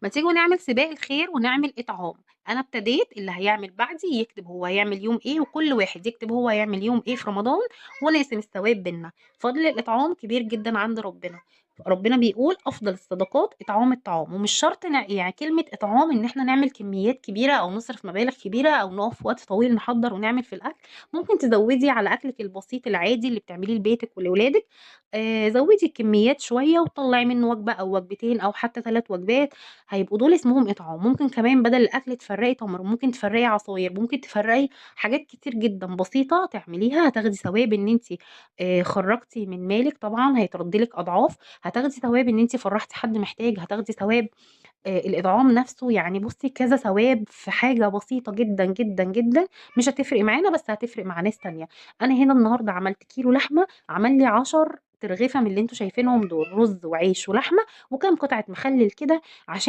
ما تيجوا نعمل سباق الخير ونعمل إطعام. أنا ابتديت، اللي هيعمل بعدي يكتب هو هيعمل يوم إيه، وكل واحد يكتب هو هيعمل يوم إيه في رمضان، ونقسم الثواب بينا. فضل الإطعام كبير جدا عند ربنا. ربنا بيقول أفضل الصدقات إطعام الطعام. ومش شرط يعني كلمة إطعام إن إحنا نعمل كميات كبيرة أو نصرف مبالغ كبيرة أو نقف وقت طويل نحضر ونعمل في الأكل. ممكن تزودي على أكلك البسيط العادي اللي بتعمليه لبيتك ولولادك. زودي الكميات شوية وطلعي منه وجبة أو وجبتين أو حتى 3 وجبات. هيبقوا دول اسمهم إطعام. ممكن كمان بدل الأكل تفرقي تمر، ممكن تفرقي عصاير، ممكن تفرقي حاجات كتير جدا بسيطة تعمليها. هتاخدي ثواب إن أنت خرجتي من مالك، طبعا هيترد لك أضعاف. هتاخدي ثواب إن أنت فرحتي حد محتاج. هتاخدي ثواب الإطعام نفسه. يعني بصي كذا ثواب في حاجة بسيطة جدا جدا جدا. مش هتفرق معانا بس هتفرق مع ناس تانية. أنا هنا النهاردة عملت كيلو لحمة، عمل لي 10 ترغيفة من اللي انتوا شايفينهم دول، رز وعيش ولحمة وكام قطعة مخلل كده. عشان